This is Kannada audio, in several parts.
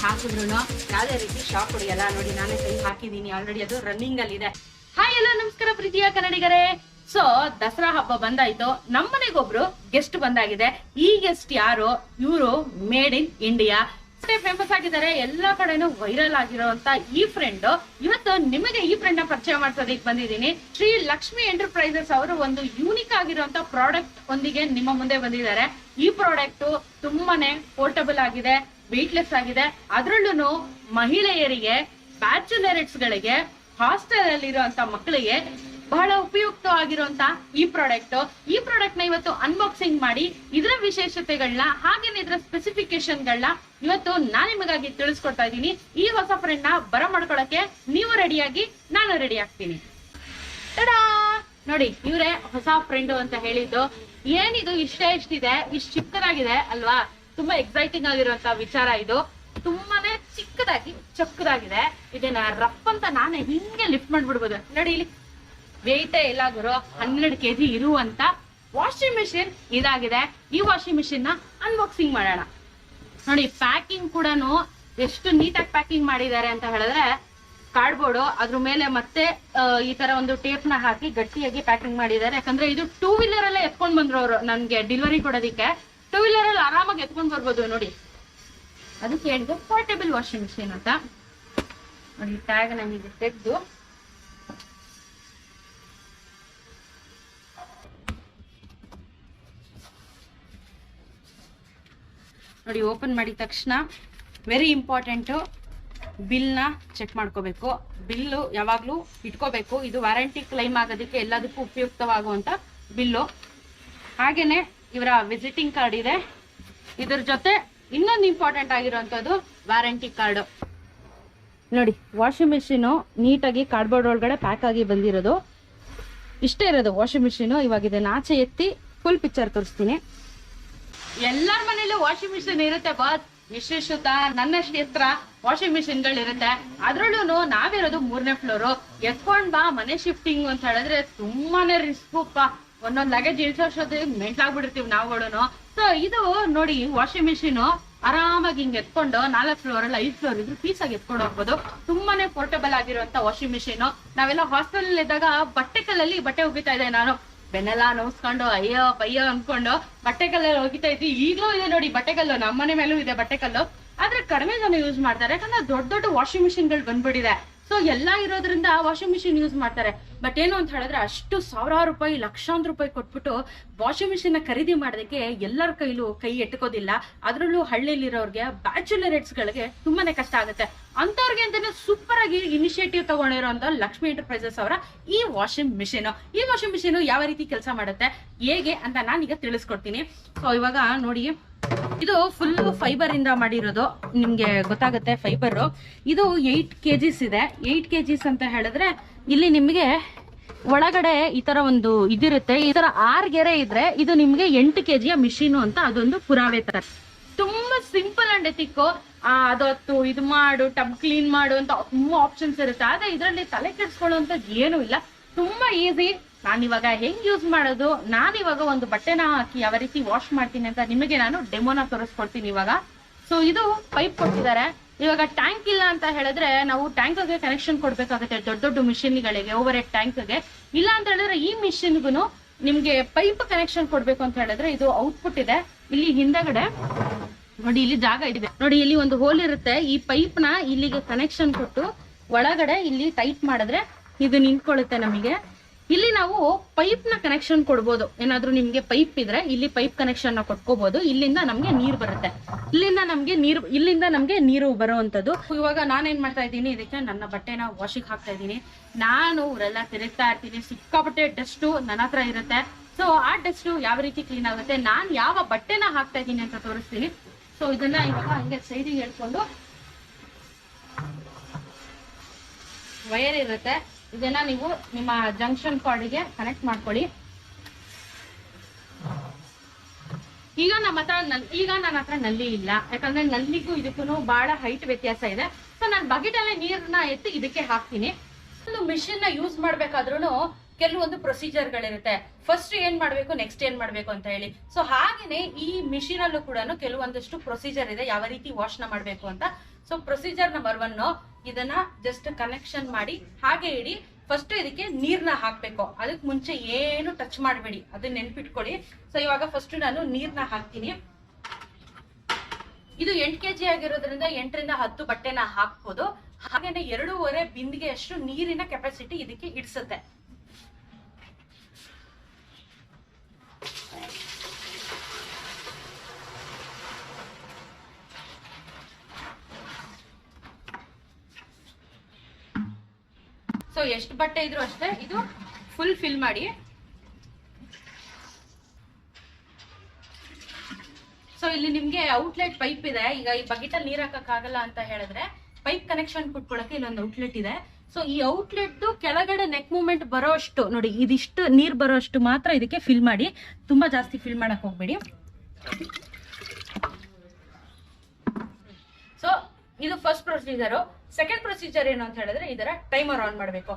ಹಾಕಿದ್ರು ಯಾವುದೇ ರೀತಿ ಶಾಕ್ ಹೊಡಿಯಲ್ಲ. ನೋಡಿ ನಾನೇ ಕೈ ಹಾಕಿದೀನಿ ಆಲ್ರೆಡಿ, ಅದು ರನ್ನಿಂಗ್ ಅಲ್ಲಿ ಇದೆ. ಹಾಯ್ ಎಲ್ಲ ನಮಸ್ಕಾರ ಪ್ರೀತಿಯ ಕನ್ನಡಿಗರೇ. ಸೊ ದಸರಾ ಹಬ್ಬ ಬಂದಾಯ್ತು, ನಮ್ಮನೆಗೊಬ್ರು ಗೆಸ್ಟ್ ಬಂದಾಗಿದೆ. ಈ ಗೆಸ್ಟ್ ಯಾರು? ಇವರು ಮೇಡ್ ಇನ್ ಇಂಡಿಯಾ ಫೇಮಸ್ ಆಗಿದ್ದಾರೆ, ಎಲ್ಲಾ ಕಡೆನೂ ವೈರಲ್ ಆಗಿರುವಂತ ಈ ಫ್ರೆಂಡ್. ಇವತ್ತು ನಿಮಗೆ ಈ ಫ್ರೆಂಡ್ ನ ಪರಿಚಯ ಮಾಡ್ಸೋದಕ್ಕೆ ಬಂದಿದ್ದೀನಿ. ಶ್ರೀ ಲಕ್ಷ್ಮಿ ಎಂಟರ್ಪ್ರೈಸಸ್ ಅವರು ಒಂದು ಯೂನಿಕ್ ಆಗಿರುವಂತ ಪ್ರಾಡಕ್ಟ್ ಒಂದಿಗೆ ನಿಮ್ಮ ಮುಂದೆ ಬಂದಿದ್ದಾರೆ. ಈ ಪ್ರಾಡಕ್ಟ್ ತುಂಬಾನೇ ಪೋರ್ಟಬಲ್ ಆಗಿದೆ, ವೆಯ್ಟ್ಲೆಸ್ ಆಗಿದೆ. ಅದ್ರಲ್ಲೂ ಮಹಿಳೆಯರಿಗೆ, ಬ್ಯಾಚುಲರ್ಸ್ ಗಳಿಗೆ, ಹಾಸ್ಟೆಲ್ ಅಲ್ಲಿ ಇರುವಂತ ಮಕ್ಕಳಿಗೆ ಬಹಳ ಉಪಯುಕ್ತವಾಗಿರುವಂತ ಈ ಪ್ರಾಡಕ್ಟ್ ನ ಇವತ್ತು ಅನ್ಬಾಕ್ಸಿಂಗ್ ಮಾಡಿ ಇದರ ವಿಶೇಷತೆಗಳನ್ನ ಹಾಗೇನೆ ಇದರ ಸ್ಪೆಸಿಫಿಕೇಶನ್ ಗಳನ್ನ ಇವತ್ತು ನಾನು ನಿಮಗಾಗಿ ತಿಳಿಸ್ಕೊಡ್ತಾ ಇದ್ದೀನಿ. ಈ ಹೊಸ ಫ್ರೆಂಡ್ ನ ಬರ ಮಾಡ್ಕೊಳಕ್ಕೆ ನೀವು ರೆಡಿಯಾಗಿ ನಾನು ರೆಡಿ ಆಗ್ತೀನಿ. ತಡಾ ನೋಡಿ, ಇವರೇ ಹೊಸ ಫ್ರೆಂಡ್ ಅಂತ ಹೇಳಿದ್ದು. ಏನಿದು ಇಷ್ಟಿದೆ, ಇಷ್ಟು ಚಿಕ್ಕದಾಗಿದೆ ಅಲ್ವಾ? ತುಂಬಾ ಎಕ್ಸೈಟಿಂಗ್ ಆಗಿರುವಂತ ವಿಚಾರ ಇದು. ತುಂಬಾನೇ ಚಿಕ್ಕದಾಗಿ ಚಕ್ಕದಾಗಿದೆ. ಇದನ್ನ ರಫ್ ಅಂತ ನಾನೇ ಹಿಂಗೆ ಲಿಫ್ಟ್ ಮಾಡ್ಬಿಡ್ಬೋದು. ನೋಡಿ ಇಲ್ಲಿ ವೆಯ್ಟೇ ಇಲ್ಲ ಗುರು, 12 kg ಇರುವಂತ ವಾಷಿಂಗ್ ಮಿಷಿನ್ ಇದಾಗಿದೆ. ಈ ವಾಷಿಂಗ್ ಮಿಷಿನ್ ನ ಅನ್ಬಾಕ್ಸಿಂಗ್ ಮಾಡೋಣ. ನೋಡಿ ಪ್ಯಾಕಿಂಗ್ ಕೂಡ ಎಷ್ಟು ನೀಟಾಗಿ ಪ್ಯಾಕಿಂಗ್ ಮಾಡಿದ್ದಾರೆ ಅಂತ ಹೇಳಿದ್ರೆ, ಕಾರ್ಡ್ಬೋರ್ಡ್ ಅದ್ರ ಮೇಲೆ ಮತ್ತೆ ಈ ತರ ಒಂದು ಟೇಪ್ ನ ಹಾಕಿ ಗಟ್ಟಿಯಾಗಿ ಪ್ಯಾಕಿಂಗ್ ಮಾಡಿದ್ದಾರೆ. ಯಾಕಂದ್ರೆ ಇದು 2 ವೀಲರ್ ಅಲ್ಲೇ ಎತ್ಕೊಂಡ್ ಬಂದ್ರು ಅವರು ನನ್ಗೆ ಡೆಲಿವರಿ ಕೊಡೋದಿಕ್ಕೆ. 2 ವೀಲರ್ ಅಲ್ಲಿ ಆರಾಮಾಗಿ ಎತ್ಕೊಂಡ್ ಬರ್ಬೋದು. ನೋಡಿ ಅದಕ್ಕೆ ಹೇಳಿದ್ರು ಪೋರ್ಟೇಬಲ್ ವಾಷಿಂಗ್ ಮಿಷಿನ್ ಅಂತ. ನೋಡಿ ಟ್ಯಾಗ್ ನನಗೆ ತೆಗೆದು ನೋಡಿ ಓಪನ್ ಮಾಡಿದ ತಕ್ಷಣ ವೆರಿ ಇಂಪಾರ್ಟೆಂಟ್, ಬಿಲ್ ನ ಚೆಕ್ ಮಾಡ್ಕೋಬೇಕು. ಬಿಲ್ಲು ಯಾವಾಗ್ಲೂ ಇಟ್ಕೋಬೇಕು. ಇದು ವಾರಂಟಿ ಕ್ಲೈಮ್ ಆಗೋದಕ್ಕೆ ಎಲ್ಲದಕ್ಕೂ ಉಪಯುಕ್ತವಾಗುವಂತ ಬಿಲ್ಲು. ಹಾಗೇನೆ ಇವರ ವಿಸಿಟಿಂಗ್ ಕಾರ್ಡ್ ಇದೆ. ಇದ್ರ ಜೊತೆ ಇನ್ನೊಂದು ಇಂಪಾರ್ಟೆಂಟ್ ಆಗಿರುವಂತದ್ದು ವಾರಂಟಿ ಕಾರ್ಡ್. ನೋಡಿ ವಾಷಿಂಗ್ ಮಿಷಿನ್ ನೀಟಾಗಿ ಕಾರ್ಡ್ಬೋರ್ಡ್ ಒಳಗಡೆ ಪ್ಯಾಕ್ ಆಗಿ ಬಂದಿರೋದು. ಇಷ್ಟೇ ಇರೋದು ವಾಷಿಂಗ್ ಮಿಷಿನ್. ಇವಾಗ ಇದನ್ನ ಆಚೆ ಎತ್ತಿ ಫುಲ್ ಪಿಕ್ಚರ್ ತೋರಿಸ್ತೀನಿ. ಎಲ್ಲರ ಮನೇಲೂ ವಾಷಿಂಗ್ ಮಿಷಿನ್ ಇರುತ್ತೆ ಬಸ್, ವಿಶೇಷತ ನನ್ನಷ್ಟು ಎತ್ತರ ವಾಷಿಂಗ್ ಮಿಷಿನ್ ಗಳು ಇರುತ್ತೆ. ಅದ್ರಲ್ಲೂ ನಾವಿರೋದು 3ನೇ ಫ್ಲೋರು. ಎತ್ಕೊಂಡ್ ಬಾ ಮನೆ ಶಿಫ್ಟಿಂಗ್ ಅಂತ ಹೇಳಿದ್ರೆ ತುಂಬಾನೇ ರಿಸ್ಕ್. ಒಂದೊಂದ್ ಲಗೇಜ್ ಇಳ್ಸೋಷ್ಟೊತ್ತಿಗೆ ಮೆಂಟ್ಲಾಗ್ಬಿಡ್ತೀವಿ ನಾವುಗಳು. ಸೊ ಇದು ನೋಡಿ ವಾಷಿಂಗ್ ಮಿಷಿನ್ ಆರಾಮಾಗಿ ಹಿಂಗ್ ಎತ್ಕೊಂಡು 4 ಫ್ಲೋರ್ ಅಲ್ಲ 5 ಫ್ಲೋರ್ ಇದ್ರು ಪೀಸ್ ಆಗಿ ಎತ್ಕೊಂಡು ಹೋಗ್ಬೋದು. ತುಂಬಾನೇ ಪೋರ್ಟಬಲ್ ಆಗಿರುವಂತ ವಾಷಿಂಗ್ ಮಿಷಿನ್. ನಾವೆಲ್ಲ ಹಾಸ್ಟೆಲ್ ಇದ್ದಾಗ ಬಟ್ಟೆ ಕಲ್ಲಲ್ಲಿ ಬಟ್ಟೆ ಒಗಿತಾ ಇದ್ದೆ ನಾನು. ಬೆನ್ನೆಲ್ಲ ನೋಸ್ಕೊಂಡು ಅಯ್ಯೋ ಪಯ್ಯೋ ಅನ್ಕೊಂಡು ಬಟ್ಟೆ ಕಲ್ಲಲ್ಲಿ ಹೋಗಿತಾ ಇದ್ವಿ. ಈಗಲೂ ಇದೆ ನೋಡಿ ಬಟ್ಟೆ ಕಲ್ಲು, ನಮ್ಮನೆ ಮೇಲೂ ಇದೆ ಬಟ್ಟೆ ಕಲ್ಲು. ಆದ್ರೆ ಕಡಿಮೆ ಜನ ಯೂಸ್ ಮಾಡ್ತಾರೆ, ಯಾಕಂದ್ರೆ ದೊಡ್ಡ ದೊಡ್ಡ ವಾಷಿಂಗ್ ಮಿಷಿನ್ ಗಳು ಬಂದ್ಬಿಟ್ಟಿದೆ. ಸೊ ಎಲ್ಲಾ ಇರೋದ್ರಿಂದ ವಾಷಿಂಗ್ ಮಿಷಿನ್ ಯೂಸ್ ಮಾಡ್ತಾರೆ. ಬಟ್ ಏನು ಅಂತ ಹೇಳಿದ್ರೆ, ಅಷ್ಟು ಸಾವಿರಾರು ರೂಪಾಯಿ, ಲಕ್ಷಾಂತರ ರೂಪಾಯಿ ಕೊಟ್ಬಿಟ್ಟು ವಾಷಿಂಗ್ ಮಿಷಿನ್ ನ ಖರೀದಿ ಮಾಡೋದಕ್ಕೆ ಎಲ್ಲರ ಕೈಲೂ ಕೈ ಎಟ್ಕೋದಿಲ್ಲ. ಅದ್ರಲ್ಲೂ ಹಳ್ಳಿಲಿರೋರ್ಗೆ, ಬ್ಯಾಚುಲರ್ಸ್ ಗಳಿಗೆ ತುಂಬಾನೇ ಕಷ್ಟ ಆಗುತ್ತೆ. ಅಂತವ್ರಿಗೆ ಅಂತಾನೆ ಸೂಪರ್ ಆಗಿ ಇನಿಷಿಯೇಟಿವ್ ತಗೊಂಡಿರೋಂತ ಲಕ್ಷ್ಮಿ ಎಂಟರ್ಪ್ರೈಸಸ್ ಅವರ ಈ ವಾಷಿಂಗ್ ಮಿಷಿನ್ ಯಾವ ರೀತಿ ಕೆಲಸ ಮಾಡುತ್ತೆ, ಹೇಗೆ ಅಂತ ನಾನೀಗ ತಿಳಿಸ್ಕೊಡ್ತೀನಿ. ಸೊ ಇವಾಗ ನೋಡಿ, ಇದು ಫುಲ್ ಫೈಬರ್ ಇಂದ ಮಾಡಿರೋದು. ನಿಮ್ಗೆ ಗೊತ್ತಾಗುತ್ತೆ ಫೈಬರ್. ಇದು 8 kgs ಇದೆ. 8 kgs ಅಂತ ಹೇಳಿದ್ರೆ ಇಲ್ಲಿ ನಿಮ್ಗೆ ಒಳಗಡೆ ಈ ತರ ಒಂದು ಇದಿರುತ್ತೆ. ಈ ತರ 6 ಗೆರೆ ಇದ್ರೆ ಇದು ನಿಮ್ಗೆ 8 kg ಮಿಷಿನ್ ಅಂತ ಅದೊಂದು ಪುರಾವೆ ತರ. ತುಂಬಾ ಸಿಂಪಲ್ ಅಂಡ್ ಎಥಿಕ್. ಅದೊತ್ತು ಇದು ಮಾಡು, ಟಬ್ ಕ್ಲೀನ್ ಮಾಡು ಅಂತ ತುಂಬಾ ಆಪ್ಷನ್ಸ್ ಇರುತ್ತೆ. ಆದ್ರೆ ಇದರಲ್ಲಿ ತಲೆ ಕೆಡ್ಸ್ಕೊಳ್ಳುವಂತದ್ದು ಏನು ಇಲ್ಲ, ತುಂಬಾ ಈಸಿ. ನಾನಿವಾಗ ಹೆಂಗ್ ಯೂಸ್ ಮಾಡೋದು, ನಾನಿವಾಗ ಒಂದು ಬಟ್ಟೆನ ಹಾಕಿ ಯಾವ ರೀತಿ ವಾಶ್ ಮಾಡ್ತೀನಿ ಅಂತ ನಿಮಗೆ ನಾನು ಡೆಮೋನ ತೋರಿಸ್ಕೊಡ್ತೀನಿ ಇವಾಗ. ಸೊ ಇದು ಪೈಪ್ ಕೊಟ್ಟಿದ್ದಾರೆ. ಇವಾಗ ಟ್ಯಾಂಕ್ ಇಲ್ಲ ಅಂತ ಹೇಳಿದ್ರೆ ನಾವು ಟ್ಯಾಂಕ್ಗೆ ಕನೆಕ್ಷನ್ ಕೊಡ್ಬೇಕಾಗುತ್ತೆ, ದೊಡ್ಡ ದೊಡ್ಡ ಮಿಷಿನ್ಗಳಿಗೆ, ಓವರ್ ಹೆಡ್ ಟ್ಯಾಂಕ್ಗೆ. ಇಲ್ಲ ಅಂತ ಹೇಳಿದ್ರೆ ಈ ಮಿಷಿನ್ಗೂ ನಿಮ್ಗೆ ಪೈಪ್ ಕನೆಕ್ಷನ್ ಕೊಡ್ಬೇಕು ಅಂತ ಹೇಳಿದ್ರೆ ಇದು ಔಟ್ಪುಟ್ ಇದೆ. ಇಲ್ಲಿ ಹಿಂದಗಡೆ ನೋಡಿ, ಇಲ್ಲಿ ಜಾಗ ಇದೆ ನೋಡಿ, ಇಲ್ಲಿ ಒಂದು ಹೋಲ್ ಇರುತ್ತೆ. ಈ ಪೈಪ್ ನ ಇಲ್ಲಿಗೆ ಕನೆಕ್ಷನ್ ಕೊಟ್ಟು ಒಳಗಡೆ ಇಲ್ಲಿ ಟೈಟ್ ಮಾಡಿದ್ರೆ ಇದು ನಿಂತ್ಕೊಳ್ಳುತ್ತೆ ನಮಗೆ. ಇಲ್ಲಿ ನಾವು ಪೈಪ್ ನ ಕನೆಕ್ಷನ್ ಕೊಡ್ಬೋದು. ಏನಾದ್ರೂ ನಿಮ್ಗೆ ಪೈಪ್ ಇದ್ರೆ ಇಲ್ಲಿ ಪೈಪ್ ಕನೆಕ್ಷನ್ ನ ಕೊಟ್ಕೋಬಹುದು. ಇಲ್ಲಿಂದ ನಮ್ಗೆ ನೀರ್ ಬರುತ್ತೆ, ಇಲ್ಲಿಂದ ನಮ್ಗೆ ನೀರು ಬರುವಂತದ್ದು. ಇವಾಗ ನಾನೇನ್ ಮಾಡ್ತಾ ಇದ್ದೀನಿ, ಇದಕ್ಕೆ ನನ್ನ ಬಟ್ಟೆನ ವಾಶಿಗೆ ಹಾಕ್ತಾ ಇದ್ದೀನಿ. ನಾನು ಊರೆಲ್ಲ ತಿರುಗ್ತಾ ಇರ್ತೀನಿ, ಸಿಕ್ಕಾಪಟ್ಟೆ ಡಸ್ಟ್ ನನ್ನ ಹತ್ರ ಇರುತ್ತೆ. ಸೊ ಆ ಡಸ್ಟ್ ಯಾವ ರೀತಿ ಕ್ಲೀನ್ ಆಗುತ್ತೆ, ನಾನ್ ಯಾವ ಬಟ್ಟೆನ ಹಾಕ್ತಾ ಇದ್ದೀನಿ ಅಂತ ತೋರಿಸ್ತೀನಿ. ಸೊ ಇದನ್ನ ಇವಾಗ ಹಂಗೆ ಸೈಡಿಗೆ ಹೇಳ್ಕೊಂಡು ವೈರ್ ಇರುತ್ತೆ, ಇದನ್ನ ನೀವು ನಿಮ್ಮ ಜಂಕ್ಷನ್ ಕಾರ್ಡ್ಗೆ ಕನೆಕ್ಟ್ ಮಾಡ್ಕೊಳ್ಳಿ. ಈಗ ನನ್ನ ಹತ್ರ ನಲ್ಲಿ ಇಲ್ಲ, ಯಾಕಂದ್ರೆ ನಲ್ಲಿಗೂ ಇದಕ್ಕೂ ಬಹಳ ಹೈಟ್ ವ್ಯತ್ಯಾಸ ಇದೆ. ಸೊ ನಾನು ಬಕೆಟ್ ಅಲ್ಲೇ ನೀರನ್ನ ಎತ್ತಿ ಇದಕ್ಕೆ ಹಾಕ್ತೀನಿ. ಒಂದು ಮಿಷಿನ್ ನ ಯೂಸ್ ಮಾಡ್ಬೇಕಾದ್ರೂ ಕೆಲವೊಂದು ಪ್ರೊಸೀಜರ್ಗಳಿರುತ್ತೆ. ಫಸ್ಟ್ ಏನ್ ಮಾಡ್ಬೇಕು, ನೆಕ್ಸ್ಟ್ ಏನ್ ಮಾಡ್ಬೇಕು ಅಂತ ಹೇಳಿ. ಸೊ ಹಾಗೇನೆ ಈ ಮಿಷಿನ್ ಅಲ್ಲೂ ಕೂಡ ಕೆಲವೊಂದಷ್ಟು ಪ್ರೊಸೀಜರ್ ಇದೆ, ಯಾವ ರೀತಿ ವಾಶ್ ನ ಮಾಡ್ಬೇಕು ಅಂತ. ಸೊ ಪ್ರೊಸೀಜರ್ ನಂಬರ್ 1, ಇದನ್ನ ಜಸ್ಟ್ ಕನೆಕ್ಷನ್ ಮಾಡಿ ಹಾಗೆ ಇಡಿ. ಫಸ್ಟ್ ಇದಕ್ಕೆ ನೀರ್ನ ಹಾಕ್ಬೇಕು, ಅದಕ್ಕೆ ಮುಂಚೆ ಏನು ಟಚ್ ಮಾಡಬೇಡಿ, ಅದನ್ನ ನೆನ್ಪಿಟ್ಕೊಳ್ಳಿ. ಸೊ ಇವಾಗ ಫಸ್ಟ್ ನಾನು ನೀರ್ನ ಹಾಕ್ತೀನಿ. ಇದು 8 kg ಆಗಿರೋದ್ರಿಂದ 8 ರಿಂದ 10 ಬಟ್ಟೆನ ಹಾಕ್ಬೋದು. ಹಾಗೇನೆ 2.5 ಬಿಂದಿಗೆ ಅಷ್ಟು ನೀರಿನ ಕೆಪಾಸಿಟಿ ಇದಕ್ಕೆ ಇಡ್ಸುತ್ತೆ. ಸೊ ಎಷ್ಟು ಬಟ್ಟೆ ಇದ್ರು ಅಷ್ಟೇ ಇದು ಫುಲ್ ಫಿಲ್ ಮಾಡಿ. ಸೊ ಇಲ್ಲಿ ನಿಮ್ಗೆ ಔಟ್ಲೆಟ್ ಪೈಪ್ ಇದೆ. ಈಗ ಈ ಬಕೆಟ್ ಅಲ್ಲಿ ನೀರ್ ಹಾಕಕ್ ಆಗಲ್ಲ ಅಂತ ಹೇಳಿದ್ರೆ ಪೈಪ್ ಕನೆಕ್ಷನ್ ಕೊಟ್ಕೊಳಕ್ಕೆ ಇಲ್ಲೊಂದು ಔಟ್ಲೆಟ್ ಇದೆ. ಸೊ ಈ ಔಟ್ಲೆಟ್ ಕೆಳಗಡೆ ನೆಕ್ ಮೂವ್ಮೆಂಟ್ ಬರೋ ಅಷ್ಟು ನೋಡಿ, ಇದಿಷ್ಟು ನೀರ್ ಬರೋ ಅಷ್ಟು ಮಾತ್ರ ಇದಕ್ಕೆ ಫಿಲ್ ಮಾಡಿ, ತುಂಬಾ ಜಾಸ್ತಿ ಫಿಲ್ ಮಾಡಕ್ ಹೋಗ್ಬೇಡಿ. ಸೊ ಇದು ಫಸ್ಟ್ ಪ್ರೊಸೀಜರ್. ಸೆಕೆಂಡ್ ಪ್ರೊಸೀಜರ್ ಏನು ಅಂತ ಹೇಳಿದ್ರೆ ಇದರ ಟೈಮರ್ ಆನ್ ಮಾಡಬೇಕು.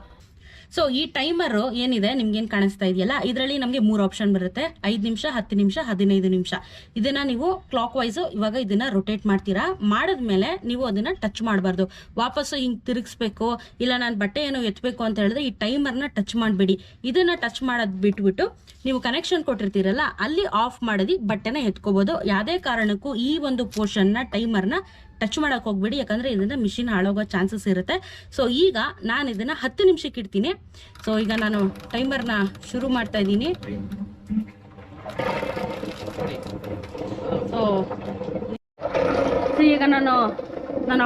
ಸೊ ಈ ಟೈಮರ್ ಏನಿದೆ ನಿಮ್ಗೆ ಏನ್ ಕಾಣಿಸ್ತಾ ಇದೆಯಲ್ಲ, ಇದರಲ್ಲಿ ನಮಗೆ 3 ಆಪ್ಷನ್ ಬರುತ್ತೆ: 5 ನಿಮಿಷ, 10 ನಿಮಿಷ, 15 ನಿಮಿಷ. ಇದನ್ನ ನೀವು ಕ್ಲಾಕ್ ವೈಸ್ ಇವಾಗ ಇದನ್ನ ರೊಟೇಟ್ ಮಾಡ್ತೀರಾ. ಮಾಡಿದ್ಮೇಲೆ ನೀವು ಅದನ್ನ ಟಚ್ ಮಾಡಬಾರ್ದು, ವಾಪಸ್ಸು ಹಿಂಗ್ ತಿರುಗಿಸ್ಬೇಕು, ಇಲ್ಲ ನಾನು ಬಟ್ಟೆ ಏನೋ ಎತ್ತಬೇಕು ಅಂತ ಹೇಳಿದ್ರೆ ಈ ಟೈಮರ್ನ ಟಚ್ ಮಾಡಬೇಡಿ. ಇದನ್ನ ಟಚ್ ಮಾಡೋದ್ ಬಿಟ್ಬಿಟ್ಟು ನೀವು ಕನೆಕ್ಷನ್ ಕೊಟ್ಟಿರ್ತೀರಲ್ಲ ಅಲ್ಲಿ ಆಫ್ ಮಾಡಿ ಬಟ್ಟೆನ ಎತ್ಕೋಬಹುದು. ಯಾವುದೇ ಕಾರಣಕ್ಕೂ ಈ ಒಂದು ಪೋರ್ಷನ್ ನ ಟೈಮರ್ನ ಟಚ್ ಮಾಡಕ್ ಹೋಗ್ಬೇಡಿ, ಯಾಕಂದ್ರೆ ಇದನ್ನ ಮಿಷಿನ್ ಹಾಳಾಗೋ ಚಾನ್ಸಸ್ ಇರುತ್ತೆ. ಸೊ ಈಗ ನಾನು ಇದನ್ನ 10 ನಿಮಿಷಕ್ಕೆ ಇಡ್ತೀನಿ. ಸೊ ಈಗ ನಾನು ಟೈಮರ್ನ ಶುರು ಮಾಡ್ತಾ ಇದ್ದೀನಿ. ಸೊ ಈಗ ನಾನು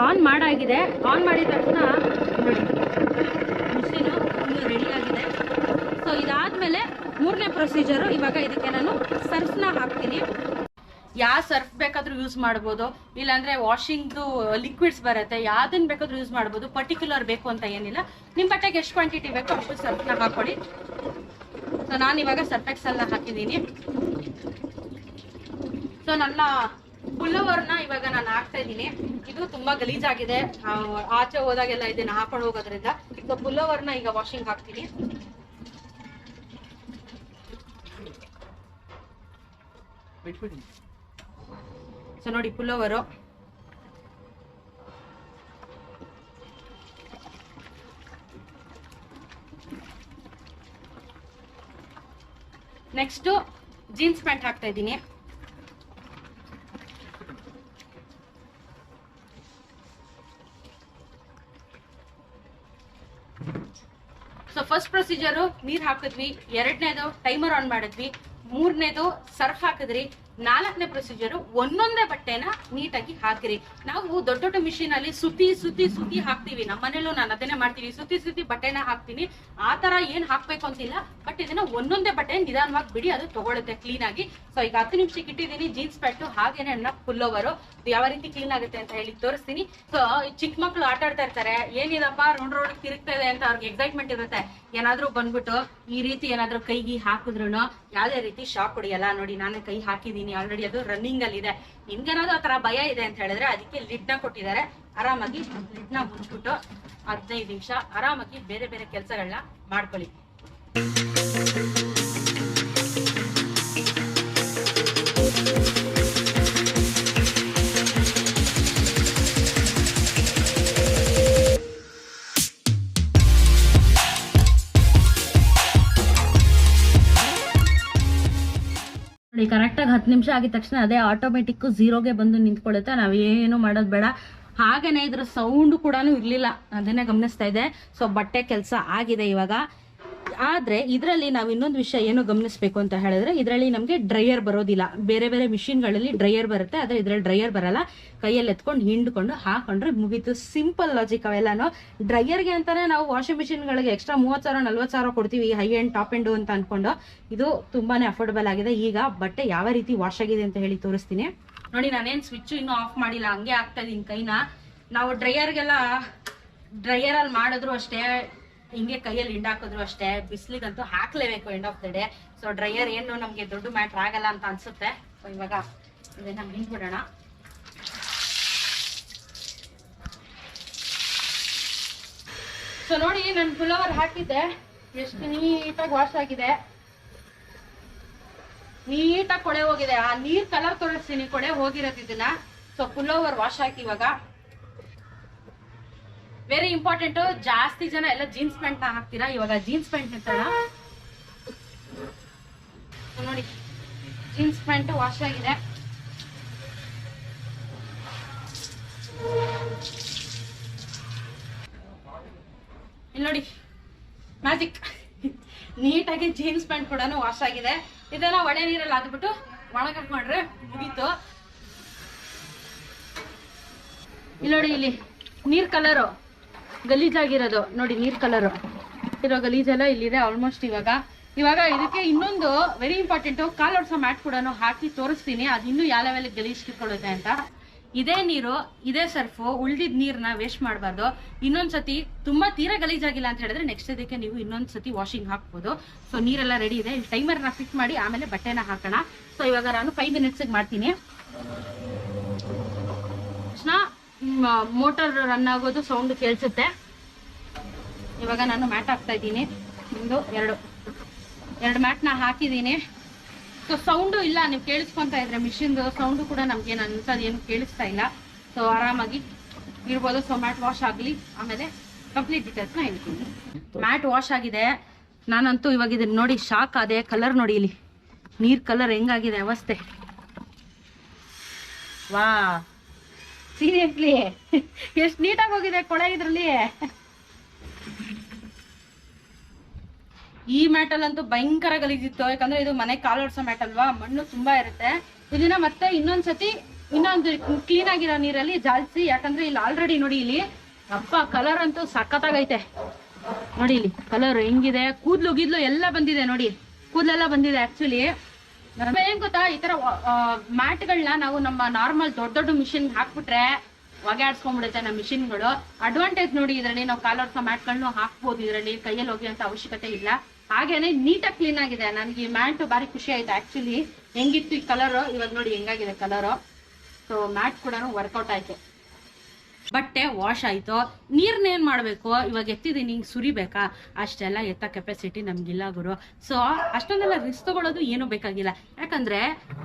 ಆನ್ ಮಾಡಾಗಿದೆ. ಆನ್ ಮಾಡಿದ ತಕ್ಷಣ ನೋಡಿ ಮಿಷಿನ್ ರೆಡಿ ಆಗಿದೆ. ಸೊ ಇದಾದ್ಮೇಲೆ 3ನೇ ಪ್ರೊಸೀಜರು. ಇವಾಗ ಇದಕ್ಕೆ ನಾನು ಸರ್ಫ್ನ ಹಾಕ್ತೀನಿ. ಯಾವ ಸರ್ಫ್ ಬೇಕಾದ್ರೂ ಯೂಸ್ ಮಾಡ್ಬೋದು, ಇಲ್ಲಾಂದ್ರೆ ವಾಷಿಂಗ್ದು ಲಿಕ್ವಿಡ್ಸ್ ಬರುತ್ತೆ, ಯಾವ್ದನ್ ಬೇಕಾದ್ರೂ ಯೂಸ್ ಮಾಡ್ಬೋದು. ಪರ್ಟಿಕ್ಯುಲರ್ ಬೇಕು ಅಂತ ಏನಿಲ್ಲ, ನಿಮ್ ಬಟ್ಟೆಗೆ ಎಷ್ಟು ಕ್ವಾಂಟಿಟಿ ಬೇಕೋ ಅಷ್ಟು ಸರ್ಫ್ನ ಹಾಕೊಳ್ಳಿ. ಸೊ ನಾನು ಇವಾಗ ಸರ್ಫ್ ಎಕ್ಸೆಲ್ ನ ಹಾಕಿದ್ದೀನಿ. ಸೊ ನನ್ನ ಪುಲ್ಲೋವರ್ನ ಇವಾಗ ನಾನು ಹಾಕ್ತಾ ಇದ್ದೀನಿ. ಇದು ತುಂಬಾ ಗಲೀಜಾಗಿದೆ, ಆಚೆ ಹೋದಾಗೆಲ್ಲ ಇದನ್ನ ಹಾಕೊಂಡು ಹೋಗೋದ್ರಿಂದ. ಸೊ ಪುಲ್ಲೋವರ್ನ ಈಗ ವಾಷಿಂಗ್ ಹಾಕ್ತೀನಿ. ಸೊ ನೋಡಿ ಪುಲ್ಲೋವರು. ನೆಕ್ಸ್ಟ್ ಜೀನ್ಸ್ ಪ್ಯಾಂಟ್ ಹಾಕ್ತಾ ಇದ್ದೀನಿ. ಸೊ ಫಸ್ಟ್ ಪ್ರೊಸೀಜರು ನೀರ್ ಹಾಕಿದ್ವಿ, 2ನೇದು ಟೈಮರ್ ಆನ್ ಮಾಡಿದ್ವಿ, 3ನೇದು ಸರ್ಫ್ ಹಾಕಿದ್ರಿ, 4ನೇ ಪ್ರೊಸೀಜರು ಒಂದೊಂದೇ ಬಟ್ಟೆನ ನೀಟಾಗಿ ಹಾಕಿರಿ. ನಾವು ದೊಡ್ಡ ದೊಡ್ಡ ಮಿಷಿನ್ ಅಲ್ಲಿ ಸುತ್ತಿ ಹಾಕ್ತಿವಿ. ನಮ್ಮ ಮನೇಲೂ ನಾನು ಅದನ್ನೇ ಮಾಡ್ತೀವಿ, ಸುತ್ತಿ ಬಟ್ಟೆನ ಹಾಕ್ತೀನಿ. ಆ ತರ ಏನ್ ಹಾಕ್ಬೇಕು ಅಂತಿಲ್ಲ, ಬಟ್ ಇದನ್ನ ಒಂದೊಂದೇ ಬಟ್ಟೆ ನಿಧಾನವಾಗಿ ಬಿಡಿ, ಅದು ತಗೊಳುತ್ತೆ ಕ್ಲೀನ್ ಆಗಿ. ಸೊ ಈಗ 10 ನಿಮಿಷಕ್ಕೆ ಇಟ್ಟಿದ್ದೀನಿ ಜೀನ್ಸ್ ಪ್ಯಾಂಟ್, ಹಾಗೇನೆ ನನ್ನ ಪುಲ್ಲೋವರು ಯಾವ ರೀತಿ ಕ್ಲೀನ್ ಆಗುತ್ತೆ ಅಂತ ಹೇಳಿ ತೋರಿಸ್ತೀನಿ. ಸೊ ಚಿಕ್ಕ ಮಕ್ಳು ಆಟ ಆಡ್ತಾ ಇರ್ತಾರೆ, ಏನಿದಪ್ಪ ರೋಡ್ ತಿರುಗ್ತಾ ಇದೆ ಅಂತ ಅವ್ರಿಗೆ ಎಕ್ಸೈಟ್ಮೆಂಟ್ ಇರುತ್ತೆ. ಏನಾದ್ರೂ ಬಂದ್ಬಿಟ್ಟು ಈ ರೀತಿ ಏನಾದ್ರೂ ಕೈಗೆ ಹಾಕಿದ್ರು ಯಾವ್ದೇ ರೀತಿ ಶಾಕ್ ಹೊಡಿಯಲ್ಲ. ನೋಡಿ ನಾನು ಕೈ ಹಾಕಿದೀನಿ ಆಲ್ರೆಡಿ, ಅದು ರನ್ನಿಂಗ್ ಅಲ್ಲಿ ಇದೆ. ನಿಮ್ಗೇನಾದ್ರು ಆ ತರ ಭಯ ಇದೆ ಅಂತ ಹೇಳಿದ್ರೆ ಅದಕ್ಕೆ ಲಿಡ್ ನ ಕೊಟ್ಟಿದ್ದಾರೆ. ಆರಾಮಾಗಿ ಲಿಡ್ ನ ಮುಚ್ಬಿಟ್ಟು 15 ನಿಮಿಷ ಆರಾಮಾಗಿ ಬೇರೆ ಬೇರೆ ಕೆಲಸಗಳನ್ನ ಮಾಡ್ಕೊಳ್ಳಿ. ಕರೆಕ್ಟಾಗಿ 10 ನಿಮಿಷ ಆಗಿದ ತಕ್ಷಣ ಅದೇ ಆಟೋಮೆಟಿಕ್ 0ಗೆ ಬಂದು ನಿಂತ್ಕೊಳ್ಳುತ್ತೆ. ನಾವೇನು ಮಾಡೋದು ಬೇಡ. ಹಾಗೇನೆ ಇದ್ರ ಸೌಂಡ್ ಕೂಡ ಇರ್ಲಿಲ್ಲ, ಅದನ್ನೇ ಗಮನಿಸ್ತಾ ಇದೆ. ಸೊ ಬಟ್ಟೆ ಕೆಲಸ ಆಗಿದೆ ಇವಾಗ. ಆದ್ರೆ ಇದರಲ್ಲಿ ನಾವು ಇನ್ನೊಂದು ವಿಷಯ ಏನು ಗಮನಿಸಬೇಕು ಅಂತ ಹೇಳಿದ್ರೆ, ಇದರಲ್ಲಿ ನಮಗೆ ಡ್ರೈಯರ್ ಬರೋದಿಲ್ಲ. ಬೇರೆ ಬೇರೆ ಮಿಷಿನ್ಗಳಲ್ಲಿ ಡ್ರೈಯರ್ ಬರುತ್ತೆ, ಆದ್ರೆ ಇದ್ರಲ್ಲಿ ಡ್ರೈಯರ್ ಬರಲ್ಲ. ಕೈಯಲ್ಲಿ ಎತ್ಕೊಂಡು ಹಿಂಡ್ಕೊಂಡು ಹಾಕೊಂಡ್ರೆ ಮುಗೀತು. Simple logic ಅವೆಲ್ಲಾನು. ಡ್ರೈಯರ್ಗೆ ಅಂತಾನೆ ನಾವು ವಾಷಿಂಗ್ ಮಿಷಿನ್ಗಳಿಗೆ ಎಕ್ಸ್ಟ್ರಾ 30,000-40,000 ಕೊಡ್ತೀವಿ, ಹೈ ಎಂಡ್ ಟಾಪ್ ಎಂಡ್ ಅಂತ ಅನ್ಕೊಂಡು. ಇದು ತುಂಬಾನೇ ಅಫೋರ್ಡಬಲ್ ಆಗಿದೆ. ಈಗ ಬಟ್ಟೆ ಯಾವ ರೀತಿ ವಾಶ್ ಆಗಿದೆ ಅಂತ ಹೇಳಿ ತೋರಿಸ್ತೀನಿ. ನೋಡಿ ನಾನೇನ್ ಸ್ವಿಚ್ ಇನ್ನೂ ಆಫ್ ಮಾಡಿಲ್ಲ, ಹಂಗೆ ಹಾಕ್ತಾ ಇದೀನಿ ಕೈನ. ನಾವು ಡ್ರೈಯರ್ ಅಲ್ಲಿ ಮಾಡಿದ್ರು ಅಷ್ಟೇ, ಹಿಂಗೆ ಕೈಯಲ್ಲಿ ಹಿಂಡಾಕಿದ್ರು ಅಷ್ಟೇ, ಬಿಸಿಲಿಗಂತೂ ಹಾಕ್ಲೇಬೇಕು end of the day. So dryer ಏನು ನಮ್ಗೆ ದೊಡ್ಡ ಮ್ಯಾಟ್ರ್ ಆಗಲ್ಲ ಅಂತ ಅನ್ಸುತ್ತೆ. ಸೊ ಇವಾಗ ಇದನ್ನ ಹಿಂಡ್ಬಿಡೋಣ. ಸೊ ನೋಡಿ ನಾನು ಪುಲ್ಲೋವರ್ ಹಾಕಿದ್ದೆ, ಎಷ್ಟು ನೀಟಾಗಿ ವಾಶ್ ಆಗಿದೆ, ನೀಟಾಗಿ ಕೊಳೆ ಹೋಗಿದೆ. ಆ ನೀರ್ ಕಲರ್ ತೋರಿಸ್ತೀನಿ, ಕೊಳೆ ಹೋಗಿರೋದು ಇದನ್ನ. ಸೊ ಫುಲ್ ಓವರ್ ವಾಶ್ ಹಾಕಿ ಇವಾಗ. ವೆರಿ ಇಂಪಾರ್ಟೆಂಟ್, ಜಾಸ್ತಿ ಜನ ಎಲ್ಲ ಜೀನ್ಸ್ ಪ್ಯಾಂಟ್ ಹಾಕ್ತೀರಾ, ಇವಾಗ ಜೀನ್ಸ್ ಪ್ಯಾಂಟ್ ನಿಂತಲ್ಲ ನೋಡಿ, ಜೀನ್ಸ್ ಪ್ಯಾಂಟ್ ವಾಶ್ ಆಗಿದೆ. ಇಲ್ಲಿ ನೋಡಿ ಮ್ಯಾಜಿಕ್, ನೀಟಾಗಿ ಜೀನ್ಸ್ ಪ್ಯಾಂಟ್ ಕೂಡ ವಾಶ್ ಆಗಿದೆ. ಇದನ್ನ ಒಳ್ಳೆ ನೀರಲ್ಲಿ ಹಾಕ್ಬಿಟ್ಟು ಒಣಗಕ್ ಮಾಡ್ರೆ ಮುಗೀತು. ಇಲ್ಲಿ ನೋಡಿ, ಇಲ್ಲಿ ನೀರ್ ಕಲರು ಗಲೀಜಾಗಿರೋದು ನೋಡಿ, ನೀರ್ ಕಲರು ಇರೋ ಗಲೀಜೆಲ್ಲ ಇಲ್ಲಿದೆ ಆಲ್ಮೋಸ್ಟ್. ಇವಾಗ ಇದಕ್ಕೆ ಇನ್ನೊಂದು ವೆರಿ ಇಂಪಾರ್ಟೆಂಟ್, ಕಾಲ್ ಒಡ್ಸೋ ಮ್ಯಾಟ್ ಕೂಡ ಹಾಕಿ ತೋರಿಸ್ತೀನಿ, ಅದು ಇನ್ನೂ ಯಾವ ಗಲೀಜ್ ಕಿತ್ಕೊಳ್ಳುತ್ತೆ ಅಂತ. ಇದೇ ನೀರು, ಇದೇ ಸರ್ಫು, ಉಳ್ದಿದ್ ನೀರ್ನ ವೇಸ್ಟ್ ಮಾಡಬಾರ್ದು. ಇನ್ನೊಂದ್ಸತಿ ತುಂಬಾ ತೀರಾ ಗಲೀಜಾಗಿಲ್ಲ ಅಂತ ಹೇಳಿದ್ರೆ ನೆಕ್ಸ್ಟ್ ಇದಕ್ಕೆ ನೀವು ಇನ್ನೊಂದ್ಸತಿ ವಾಷಿಂಗ್ ಹಾಕ್ಬೋದು. ಸೊ ನೀರೆಲ್ಲ ರೆಡಿ ಇದೆ. ಇಲ್ಲಿ ಟೈಮರ್ನ ಫಿಟ್ ಮಾಡಿ ಆಮೇಲೆ ಬಟ್ಟೆನ ಹಾಕೋಣ. ಸೊ ಇವಾಗ ನಾನು 5 ಮಿನಿಟ್ಸ್ ಮಾಡ್ತೀನಿ. ಮೋಟರ್ ರನ್ ಆಗೋದು ಸೌಂಡ್ ಕೇಳಿಸುತ್ತೆ. ಇವಾಗ ನಾನು ಮ್ಯಾಟ್ ಹಾಕ್ತಾ ಇದ್ದೀನಿ. ಎರಡು ಮ್ಯಾಟ್ನ ಹಾಕಿದ್ದೀನಿ. ಸೊ ಸೌಂಡು ಇಲ್ಲ, ನೀವು ಕೇಳಿಸ್ಕೊಂತಾ ಇದ್ರೆ ಮಿಷಿನ್ದು ಸೌಂಡು ಕೂಡ ನಮ್ಗೇನು ಅನ್ಸೋದು ಏನು ಕೇಳಿಸ್ತಾ ಇಲ್ಲ. ಸೊ ಆರಾಮಾಗಿ ಇರ್ಬೋದು. ಸೊ ಮ್ಯಾಟ್ ವಾಶ್ ಆಗಲಿ, ಆಮೇಲೆ ಕಂಪ್ಲೀಟ್ ಡೀಟೇಲ್ಸ್ನ ಹೇಳ್ತೀನಿ. ಮ್ಯಾಟ್ ವಾಶ್ ಆಗಿದೆ. ನಾನಂತೂ ಇವಾಗ ಇದನ್ನ ನೋಡಿ ಶಾಕ್ ಆದೆ. ಕಲರ್ ನೋಡಿ, ಇಲ್ಲಿ ನೀರ್ ಕಲರ್ ಹೆಂಗಾಗಿದೆ ಅವಸ್ಥೆ. ವಾ, ಸೀರಿಯಸ್ಲಿ ಎಷ್ಟು ನೀಟಾಗಿ ಹೋಗಿದೆ ಕೊಳೆ ಇದ್ರಲ್ಲಿ. ಈ ಮ್ಯಾಟ್ ಅಲ್ಲಂತೂ ಭಯಂಕರ ಗಲೀಜಿತ್ತು, ಯಾಕಂದ್ರೆ ಇದು ಮನೆ ಕಾಲೋಡ್ಸೋ ಮ್ಯಾಟ್ ಅಲ್ವಾ, ಮಣ್ಣು ತುಂಬಾ ಇರುತ್ತೆ. ಇದನ್ನ ಮತ್ತೆ ಇನ್ನೊಂದ್ಸತಿ ಇನ್ನೊಂದು ಕ್ಲೀನ್ ಆಗಿರೋ ನೀರಲ್ಲಿ ಜಾಲಿಸಿ, ಯಾಕಂದ್ರೆ ಇಲ್ಲಿ ಆಲ್ರೆಡಿ ನೋಡಿ, ಇಲ್ಲಿ ಅಪ್ಪ ಕಲರ್ ಅಂತೂ ಸಖತ್ತಾಗೈತೆ ನೋಡಿ. ಇಲ್ಲಿ ಕಲರ್ ಹೆಂಗಿದೆ, ಕೂದ್ಲು ಗಿದ್ಲು ಎಲ್ಲ ಬಂದಿದೆ ನೋಡಿ, ಕೂದಲೆಲ್ಲ ಬಂದಿದೆ. ಆಕ್ಚುಲಿ ಏನ್ ಗೊತ್ತಾ, ಈ ತರ ಮ್ಯಾಟ್ಗಳನ್ನ ನಾವು ನಮ್ಮ ನಾರ್ಮಲ್ ದೊಡ್ಡ ದೊಡ್ಡ ಮಿಷಿನ್ ಹಾಕ್ಬಿಟ್ರೆ ಹೊಗೆ ಆಡ್ಸ್ಕೊಂಡ್ಬಿಡುತ್ತೆ ನಮ್ಮ ಮಿಷಿನ್ಗಳು. ಅಡ್ವಾಂಟೇಜ್ ನೋಡಿ, ಇದರಲ್ಲಿ ನಾವು ಕಾಲರ್ಸ ಮ್ಯಾಟ್ಗಳನ್ನೂ ಹಾಕ್ಬೋದು. ಇದರಲ್ಲಿ ಕೈಯಲ್ಲಿ ಹೋಗಿ ಅಂತ ಅವಶ್ಯಕತೆ ಇಲ್ಲ. ಹಾಗೇನೆ ನೀಟಾಗಿ ಕ್ಲೀನ್ ಆಗಿದೆ. ನನಗೆ ಈ ಮ್ಯಾಟ್ ಬಾರಿ ಖುಷಿ ಆಯ್ತು. ಆಕ್ಚುಲಿ ಹೆಂಗಿತ್ತು ಈ ಕಲರ್, ಇವಾಗ ನೋಡಿ ಹೆಂಗಾಗಿದೆ ಕಲರು. ಸೊ ಮ್ಯಾಟ್ ಕೂಡ ವರ್ಕೌಟ್ ಆಯ್ತು. ಬಟ್ಟೆ ವಾಶ್ ಆಯ್ತು. ನೀರ್ನ ಏನ್ ಮಾಡ್ಬೇಕು, ಇವಾಗ ಎತ್ತಿದೀನಿ, ಹಿಂಗ್ ಸುರಿಬೇಕಾ, ಅಷ್ಟೆಲ್ಲ ಎತ್ತ ಕೆಪಾಸಿಟಿ ನಮ್ಗಿಲ್ಲ ಗುರು. ಸೊ ಅಷ್ಟೊಂದೆಲ್ಲ ರಿಸ್ಕ್ ತಗೊಳ್ಳೋದು ಏನು ಬೇಕಾಗಿಲ್ಲ. ಯಾಕಂದ್ರೆ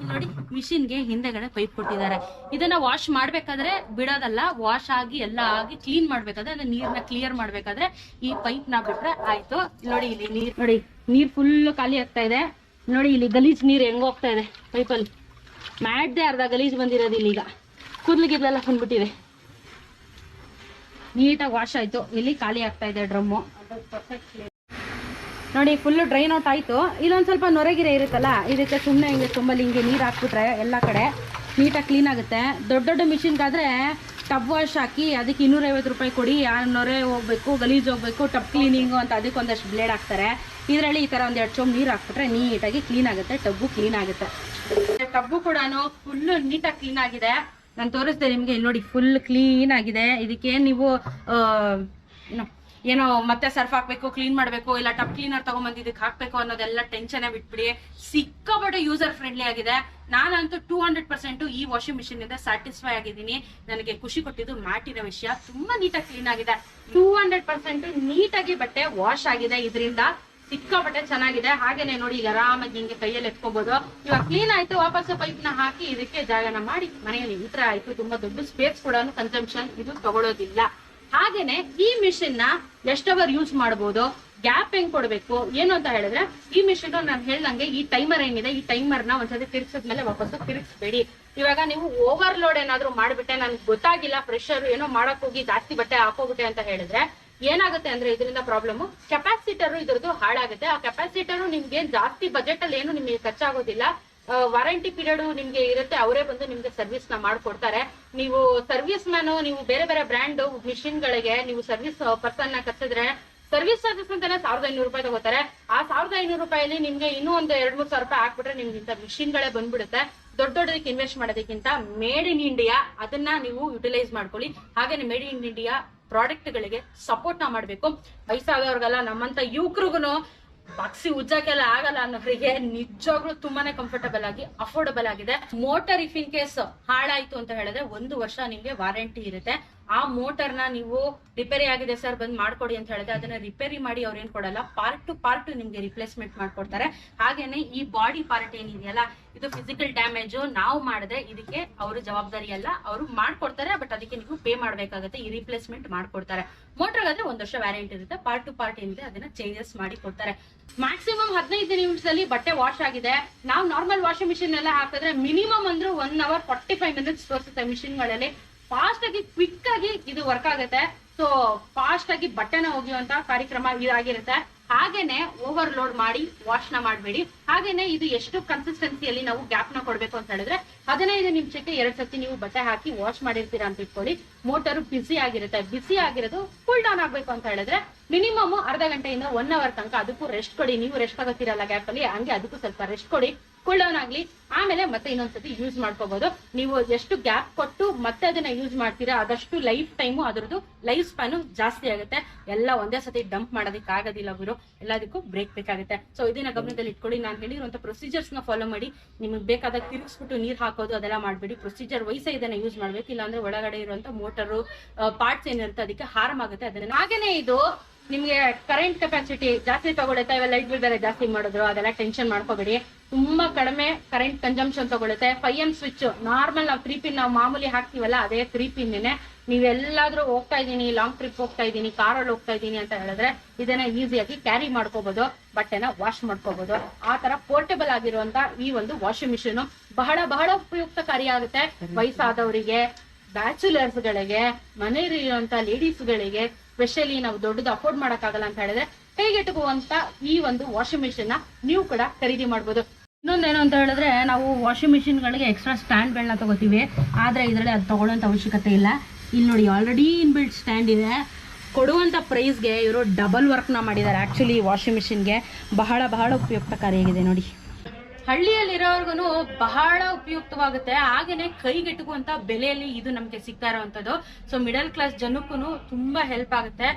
ನೋಡಿ, ಮಿಷಿನ್ಗೆ ಹಿಂದೆಗಡೆ ಪೈಪ್ ಕೊಟ್ಟಿದ್ದಾರೆ. ಇದನ್ನ ವಾಶ್ ಮಾಡ್ಬೇಕಾದ್ರೆ ಬಿಡೋದಲ್ಲ, ವಾಶ್ ಆಗಿ ಎಲ್ಲ ಆಗಿ ಕ್ಲೀನ್ ಮಾಡ್ಬೇಕಾದ್ರೆ, ಅಂದ್ರೆ ನೀರ್ನ ಕ್ಲಿಯರ್ ಮಾಡ್ಬೇಕಾದ್ರೆ ಈ ಪೈಪ್ ನ ಬಿಟ್ರೆ ಆಯ್ತು. ನೋಡಿ ಇಲ್ಲಿ ನೀರ್ ನೋಡಿ, ನೀರ್ ಫುಲ್ ಖಾಲಿ ಆಗ್ತಾ ಇದೆ ನೋಡಿ. ಇಲ್ಲಿ ಗಲೀಜ್ ನೀರ್ ಹೆಂಗ್ ಹೋಗ್ತಾ ಇದೆ ಪೈಪಲ್ಲಿ. ಮ್ಯಾಟ್ದೆ ಅರ್ಧ ಗಲೀಜ್ ಬಂದಿರೋದು ಇಲ್ಲಿ. ಈಗ ಕೂದ್ಲಿಗಿದ್ಲೆಲ್ಲ ಬಂದ್ಬಿಟ್ಟಿದೆ. ನೀಟಾಗಿ ವಾಶ್ ಆಯ್ತು. ಇಲ್ಲಿ ಖಾಲಿ ಆಗ್ತಾ ಇದೆ ಡ್ರಮ್ಮು ನೋಡಿ, ಫುಲ್ ಡ್ರೈನ್ ಔಟ್ ಆಯ್ತು. ಇಲ್ಲೊಂದ್ ಸ್ವಲ್ಪ ನೊರೆಗಿರೆ ಇರುತ್ತಲ್ಲ, ಇದಕ್ಕೆ ಸುಮ್ಮನೆ ಹಿಂಗೆ ತುಂಬಲ್ಲಿ ಹಿಂಗೆ ನೀರು ಹಾಕ್ಬಿಟ್ರೆ ಎಲ್ಲ ಕಡೆ ನೀಟಾಗಿ ಕ್ಲೀನ್ ಆಗುತ್ತೆ. ದೊಡ್ಡ ದೊಡ್ಡ ಮಿಷಿನ್ಗಾದ್ರೆ ಟಬ್ ವಾಶ್ ಹಾಕಿ ಅದಕ್ಕೆ 250 ರೂಪಾಯಿ ಕೊಡಿ, ನೊರೆ ಹೋಗ್ಬೇಕು, ಗಲೀಜ್ ಹೋಗ್ಬೇಕು, ಟಬ್ ಕ್ಲೀನಿಂಗು ಅಂತ ಅದಕ್ಕೆ ಒಂದಷ್ಟು ಬ್ಲೇಡ್ ಹಾಕ್ತಾರೆ. ಇದರಲ್ಲಿ ಈ ಥರ ಒಂದು 2 ಚೊಂಬು ನೀರು ಹಾಕ್ಬಿಟ್ರೆ ನೀಟಾಗಿ ಕ್ಲೀನ್ ಆಗುತ್ತೆ, ಟಬ್ಬು ಕ್ಲೀನ್ ಆಗುತ್ತೆ. ಟಬ್ಬು ಕೂಡ ಫುಲ್ ನೀಟಾಗಿ ಕ್ಲೀನ್ ಆಗಿದೆ. ನಾನು ತೋರಿಸ್ದೆ ನಿಮಗೆ, ಇಲ್ಲಿ ನೋಡಿ ಫುಲ್ ಕ್ಲೀನ್ ಆಗಿದೆ. ಇದಕ್ಕೆ ನೀವು ಏನೋ ಮತ್ತೆ ಸರ್ಫ್ ಹಾಕ್ಬೇಕು, ಕ್ಲೀನ್ ಮಾಡಬೇಕು, ಇಲ್ಲ ಟಬ್ ಕ್ಲೀನರ್ ತಗೊಂಡ್ಬಂದು ಇದಕ್ಕೆ ಹಾಕ್ಬೇಕು ಅನ್ನೋದೆಲ್ಲ ಟೆನ್ಷನ್ ಬಿಟ್ಬಿಡಿ. ಸಿಕ್ಕಾಪಟ್ಟೆ ಯೂಸರ್ ಫ್ರೆಂಡ್ಲಿ ಆಗಿದೆ. ನಾನಂತೂ 200% ಈ ವಾಷಿಂಗ್ ಮಿಷಿನ್ ಇಂದ ಸ್ಯಾಟಿಸ್ಫೈ ಆಗಿದ್ದೀನಿ. ನನಗೆ ಖುಷಿ ಕೊಟ್ಟಿದ್ದು ಮ್ಯಾಟಿನ ವಿಷಯ. ತುಂಬಾ ನೀಟಾಗಿ ಕ್ಲೀನ್ ಆಗಿದೆ. 200% ನೀಟಾಗಿ ಬಟ್ಟೆ ವಾಶ್ ಆಗಿದೆ. ಇದರಿಂದ ಸಿಕ್ಕಾಪಟ್ಟೆ ಚೆನ್ನಾಗಿದೆ. ಹಾಗೇನೆ ನೋಡಿ, ಈಗ ಆರಾಮಾಗಿ ಹಿಂಗೆ ಕೈಯಲ್ಲಿ ಎತ್ಕೋಬಹುದು. ಇವಾಗ ಕ್ಲೀನ್ ಆಯ್ತು, ವಾಪಸ್ ಪೈಪ್ ನ ಹಾಕಿ ಇದಕ್ಕೆ ಜಾಗನ ಮಾಡಿ ಮನೆಯಲ್ಲಿ ಈ ತರ ಆಯ್ತು. ತುಂಬಾ ದೊಡ್ಡ ಸ್ಪೇಸ್ ಕೂಡ ಕನ್ಸಂಪ್ಷನ್ ಇದು ತಗೊಳ್ಳೋದಿಲ್ಲ. ಹಾಗೇನೆ ಈ ಮಿಷಿನ್ ನ ಎಷ್ಟು ಅವರ್ ಯೂಸ್ ಮಾಡಬಹುದು, ಗ್ಯಾಪ್ ಹೆಂಗ್ ಕೊಡ್ಬೇಕು ಏನು ಅಂತ ಹೇಳಿದ್ರೆ, ಈ ಮಿಷಿನ್ ನಾನು ಹೇಳ್ದಂಗೆ ಈ ಟೈಮರ್ ಏನಿದೆ, ಈ ಟೈಮರ್ ನ ಒಂದ್ಸತಿ ತಿರ್ಗಿಸಿದ್ಮೇಲೆ ವಾಪಸ್ ತಿರ್ಗಿಸ್ಬೇಡಿ. ಇವಾಗ ನೀವು ಓವರ್ಲೋಡ್ ಏನಾದ್ರು ಮಾಡ್ಬಿಟ್ಟೆ, ನನ್ಗೆ ಗೊತ್ತಾಗಿಲ್ಲ, ಪ್ರೆಷರ್ ಏನೋ ಮಾಡಕ್ ಹೋಗಿ ಜಾಸ್ತಿ ಬಟ್ಟೆ ಹಾಕೋಬಿಟ್ಟೆ ಅಂತ ಹೇಳಿದ್ರೆ ಏನಾಗುತ್ತೆ ಅಂದ್ರೆ, ಇದರಿಂದ ಪ್ರಾಬ್ಲಮ್ ಕೆಪಾಸಿಟರ್ ಇದ್ರದ್ದು ಹಾಳಾಗುತ್ತೆ. ಆ ಕೆಪಾಸಿಟರ್ ನಿಮ್ಗೆ ಜಾಸ್ತಿ ಬಜೆಟ್ ಅಲ್ಲಿ ಏನು ನಿಮ್ಗೆ ಖರ್ಚಾಗೋದಿಲ್ಲ. ವಾರಂಟಿ ಪೀರಿಯಡ್ ನಿಮ್ಗೆ ಇರುತ್ತೆ, ಅವರೇ ಬಂದು ನಿಮ್ಗೆ ಸರ್ವಿಸ್ ನ ಮಾಡ್ಕೊಡ್ತಾರೆ. ನೀವು ಸರ್ವಿಸ್ ಮ್ಯಾನು, ನೀವು ಬೇರೆ ಬೇರೆ ಬ್ರ್ಯಾಂಡ್ ಮಿಷಿನ್ ಗಳಿಗೆ ನೀವು ಸರ್ವಿಸ್ ಪರ್ಸನ್ ನ ಕರ್ಸಿದ್ರೆ ಸರ್ವಿಸ್ ಚಾರ್ಜಸ್ ಅಂತಾನೆ 1500 ರೂಪಾಯಿ ತಗೋತಾರೆ. ಆ 1500 ರೂಪಾಯಲ್ಲಿ ನಿಮ್ಗೆ ಇನ್ನೂ ಒಂದು 2-3 ಸಾವಿರ ರೂಪಾಯಿ ಹಾಕ್ಬಿಟ್ರೆ ನಿಮ್ಗೆ ಇಂಥ ಮಿಷಿನ್ ಗಳೇ ಬಂದ್ಬಿಡುತ್ತೆ. ದೊಡ್ಡದಕ್ಕೆ ಇನ್ವೆಸ್ಟ್ ಮಾಡೋದಕ್ಕಿಂತ ಮೇಡ್ ಇನ್ ಇಂಡಿಯಾ ಅದನ್ನ ನೀವು ಯುಟಿಲೈಸ್ ಮಾಡ್ಕೊಳ್ಳಿ. ಹಾಗೇನೆ ಮೇಡ್ ಇನ್ ಇಂಡಿಯಾ ಪ್ರಾಡಕ್ಟ್ ಗಳಿಗೆ ಸಪೋರ್ಟ್ ನ ಮಾಡ್ಬೇಕು. ವಯಸ್ಸಾದವ್ರಿಗೆಲ್ಲ ನಮ್ಮಂತ ಯುವಕರಿಗೂ ಬಕ್ಸಿ ಉಜ್ಜಕ್ಕೆಲ್ಲ ಆಗಲ್ಲ ಅನ್ನೋರಿಗೆ ನಿಜವಾಗ್ಲೂ ತುಂಬಾನೇ ಕಂಫರ್ಟಬಲ್ ಆಗಿ ಅಫೋರ್ಡಬಲ್ ಆಗಿದೆ. ಮೋಟರ್ ಇಫ್ ಇನ್ ಕೇಸ್ ಹಾಳಾಯ್ತು ಅಂತ ಹೇಳಿದ್ರೆ 1 ವರ್ಷ ನಿಮ್ಗೆ ವಾರಂಟಿ ಇರುತ್ತೆ. ಆ ಮೋಟರ್ನ ನೀವು ರಿಪೇರಿ ಆಗಿದೆ ಸರ್ ಬಂದ್ ಮಾಡ್ಕೊಡಿ ಅಂತ ಹೇಳಿದ್ರೆ ಅದನ್ನ ರಿಪೇರಿ ಮಾಡಿ ಅವ್ರು ಏನ್ ಕೊಡಲ್ಲ, ಪಾರ್ಟ್ ಟು ಪಾರ್ಟ್ ನಿಮ್ಗೆ ರಿಪ್ಲೇಸ್ಮೆಂಟ್ ಮಾಡ್ಕೊಡ್ತಾರೆ. ಹಾಗೇನೆ ಈ ಬಾಡಿ ಪಾರ್ಟ್ ಏನಿದೆಯಲ್ಲ ಇದು ಫಿಸಿಕಲ್ ಡ್ಯಾಮೇಜ್ ನಾವು ಮಾಡಿದ್ರೆ ಇದಕ್ಕೆ ಅವರು ಜವಾಬ್ದಾರಿ ಅಲ್ಲ, ಅವರು ಮಾಡ್ಕೊಡ್ತಾರೆ. ಬಟ್ ಅದಕ್ಕೆ ನೀವು ಪೇ ಮಾಡ್ಬೇಕಾಗುತ್ತೆ, ಈ ರಿಪ್ಲೇಸ್ಮೆಂಟ್ ಮಾಡ್ಕೊಡ್ತಾರೆ. ಮೋಟರ್ ಆದ್ರೆ 1 ವರ್ಷ ವ್ಯಾರಂಟಿ ಇರುತ್ತೆ. ಪಾರ್ಟ್ ಟು ಪಾರ್ಟ್ ಏನಿದೆ ಅದನ್ನ ಚೇಂಜಸ್ ಮಾಡಿ ಕೊಡ್ತಾರೆ. ಮ್ಯಾಕ್ಸಿಮಮ್ 15 ನಿಮಿಷದಲ್ಲಿ ಬಟ್ಟೆ ವಾಶ್ ಆಗಿದೆ. ನಾವು ನಾರ್ಮಲ್ ವಾಷಿಂಗ್ ಮಿಷಿನ್ ಎಲ್ಲ ಹಾಕಿದ್ರೆ ಮಿನಿಮಮ್ ಅಂದ್ರೂ 1 hour 45 minutes ತೋರಿಸುತ್ತೆ ಮಿಷಿನ್ ಗಳಲ್ಲಿ. ಫಾಸ್ಟ್ ಆಗಿ ಕ್ವಿಕ್ ಆಗಿ ಇದು ವರ್ಕ್ ಆಗುತ್ತೆ. ಸೊ ಫಾಸ್ಟ್ ಆಗಿ ಬಟ್ಟೆನ ಒಗೆಯುವಂತ ಕಾರ್ಯಕ್ರಮ ಇದಾಗಿರುತ್ತೆ. ಹಾಗೇನೆ ಓವರ್ಲೋಡ್ ಮಾಡಿ ವಾಶ್ ನ ಮಾಡಬೇಡಿ. ಹಾಗೇನೆ ಇದು ಎಷ್ಟು ಕನ್ಸಿಸ್ಟೆನ್ಸಿಯಲ್ಲಿ ನಾವು ಗ್ಯಾಪ್ ನ ಕೊಡ್ಬೇಕು ಅಂತ ಹೇಳಿದ್ರೆ 15 ನಿಮಿಷಕ್ಕೆ 2 ಸತಿ ನೀವು ಬಟ್ಟೆ ಹಾಕಿ ವಾಶ್ ಮಾಡಿರ್ತೀರಾ ಅಂತ ಇಟ್ಕೊಳ್ಳಿ. ಮೋಟರ್ ಬಿಸಿ ಆಗಿರುತ್ತೆ. ಬಿಸಿ ಆಗಿರೋದು ಕೂಲ್ ಡೌನ್ ಆಗ್ಬೇಕು ಅಂತ ಹೇಳಿದ್ರೆ ಮಿನಿಮಮ್ ಅರ್ಧ ಗಂಟೆಯಿಂದ 1 hour ತನಕ ಅದಕ್ಕೂ ರೆಸ್ಟ್ ಕೊಡಿ. ನೀವು ರೆಸ್ಟ್ ಆಗುತ್ತೀರಲ್ಲ ಗ್ಯಾಪ್ ಅಲ್ಲಿ, ಹಂಗೆ ಅದಕ್ಕೂ ಸ್ವಲ್ಪ ರೆಸ್ಟ್ ಕೊಡಿ, ಕೂಲ್ ಡೌನ್ ಆಗ್ಲಿ. ಆಮೇಲೆ ಮತ್ತೆ ಇನ್ನೊಂದ್ಸತಿ ಯೂಸ್ ಮಾಡ್ಕೋಬಹುದು. ನೀವು ಎಷ್ಟು ಗ್ಯಾಪ್ ಕೊಟ್ಟು ಮತ್ತೆ ಅದನ್ನ ಯೂಸ್ ಮಾಡ್ತೀರಾ ಅದಷ್ಟು ಲೈಫ್ ಟೈಮು ಅದ್ರದ್ದು ಲೈಫ್ ಸ್ಪ್ಯಾನು ಜಾಸ್ತಿ ಆಗುತ್ತೆ. ಎಲ್ಲ ಒಂದೇ ಸತಿ ಡಂಪ್ ಮಾಡೋದಕ್ಕೆ ಆಗೋದಿಲ್ಲ ಗುರು, ಎಲ್ಲದಕ್ಕೂ ಬ್ರೇಕ್ ಬೇಕಾಗುತ್ತೆ. ಸೊ ಇದನ್ನ ಗಮನದಲ್ಲಿ ಇಟ್ಕೊಳ್ಳಿ. ನಾನು ಹೇಳಿರುವಂತ ಪ್ರೊಸೀಜರ್ಸ್ ನ ಫಾಲೋ ಮಾಡಿ. ನಿಮಗೆ ಬೇಕಾದಾಗ ತಿರುಗಿಸ್ಬಿಟ್ಟು ನೀರ್ ಹಾಕೋದು ಅದೆಲ್ಲ ಮಾಡ್ಬೇಡಿ. ಪ್ರೊಸೀಜರ್ ವೈಸೇ ಇದನ್ನ ಯೂಸ್ ಮಾಡ್ಬೇಕು. ಇಲ್ಲಾಂದ್ರೆ ಒಳಗಡೆ ಇರುವಂತ ಮೋಟರ್ ಪಾರ್ಟ್ಸ್ ಏನಿರುತ್ತೆ ಅದಕ್ಕೆ ಹಾರ್ಮ್ ಆಗುತ್ತೆ. ಅದನ್ನ ಹಾಗೇನೆ ಇದು ನಿಮ್ಗೆ ಕರೆಂಟ್ ಕೆಪಾಸಿಟಿ ಜಾಸ್ತಿ ತಗೊಳುತ್ತೆ. ಇವೆಲ್ಲ ಲೈಟ್ ಬಿಲ್ ಬೇರೆ ಜಾಸ್ತಿ ಮಾಡಿದ್ರು ಅದೆಲ್ಲ ಟೆನ್ಷನ್ ಮಾಡ್ಕೋಬೇಡಿ. ತುಂಬಾ ಕಡಿಮೆ ಕರೆಂಟ್ ಕನ್ಸಂಪ್ಷನ್ ತಗೊಳುತ್ತೆ. 5M ಸ್ವಿಚ್ ನಾರ್ಮಲ್ ನಾವು 3 pin ನಾವು ಮಾಮೂಲಿ ಹಾಕ್ತಿವಲ್ಲ ಅದೇ 3 pin. ನೀವೆಲ್ಲಾದ್ರೂ ಹೋಗ್ತಾ ಇದೀನಿ, ಲಾಂಗ್ ಟ್ರಿಪ್ ಹೋಗ್ತಾ ಇದೀನಿ, ಕಾರಲ್ಲಿ ಹೋಗ್ತಾ ಇದೀನಿ ಅಂತ ಹೇಳಿದ್ರೆ ಇದನ್ನ ಈಸಿಯಾಗಿ ಕ್ಯಾರಿ ಮಾಡ್ಕೋಬಹುದು, ಬಟ್ಟೆನ ವಾಶ್ ಮಾಡ್ಕೋಬಹುದು. ಆ ತರ ಪೋರ್ಟೇಬಲ್ ಆಗಿರುವಂತ ಈ ಒಂದು ವಾಷಿಂಗ್ ಮಿಷಿನ್ ಬಹಳ ಬಹಳ ಉಪಯುಕ್ತಕಾರಿಯಾಗುತ್ತೆ. ವಯಸ್ಸಾದವರಿಗೆ, ಬ್ಯಾಚುಲರ್ಸ್ ಗಳಿಗೆ, ಮನೆಯಲ್ಲಿರುವಂತ ಲೇಡೀಸ್ ಗಳಿಗೆ, ಸ್ಪೆಷಲಿ ನಾವು ದೊಡ್ಡದು ಅಫೋರ್ಡ್ ಮಾಡಕ್ಕಾಗಲ್ಲ ಅಂತ ಹೇಳಿದ್ರೆ ಕೈಗೆಟುಕುವಂತ ಈ ಒಂದು ವಾಷಿಂಗ್ ಮಿಷಿನ್ ನ ನೀವು ಕೂಡ ಖರೀದಿ ಮಾಡಬಹುದು. ಇನ್ನೊಂದೇನು ಅಂತ ಹೇಳಿದ್ರೆ ನಾವು ವಾಷಿಂಗ್ ಮಿಷಿನ್ ಗಳಿಗೆ ಎಕ್ಸ್ಟ್ರಾ ಸ್ಟ್ಯಾಂಡ್ ಗಳನ್ನ ತಗೋತೀವಿ, ಆದ್ರೆ ಇದರಲ್ಲಿ ಅದು ತಗೊಳ್ಳೋಂತ ಅವಶ್ಯಕತೆ ಇಲ್ಲ. ಇಲ್ಲಿ ನೋಡಿ ಆಲ್ರೆಡಿ ಇನ್ಬಿಲ್ಟ್ ಸ್ಟ್ಯಾಂಡ್ ಇದೆ. ಕೊಡುವಂತ ಪ್ರೈಸ್ಗೆ ಇವರು ಡಬಲ್ ವರ್ಕ್ ನ ಮಾಡಿದ್ದಾರೆ. ಆಕ್ಚುಲಿ ವಾಷಿಂಗ್ ಮಿಷಿನ್ಗೆ ಬಹಳ ಬಹಳ ಉಪಯುಕ್ತಕಾರಿಯಾಗಿದೆ ನೋಡಿ. ಹಳ್ಳಿಯಲ್ಲಿರೋರ್ಗು ಬಹಳ ಉಪಯುಕ್ತವಾಗುತ್ತೆ. ಹಾಗೇನೆ ಕೈಗೆಟುಕುವಂತ ಬೆಲೆಯಲ್ಲಿ ಇದು ನಮ್ಗೆ ಸಿಗ್ತಾ ಇರುವಂತದ್ದು. ಸೊ ಮಿಡಲ್ ಕ್ಲಾಸ್ ಜನಕ್ಕೂ ತುಂಬಾ ಹೆಲ್ಪ್ ಆಗುತ್ತೆ.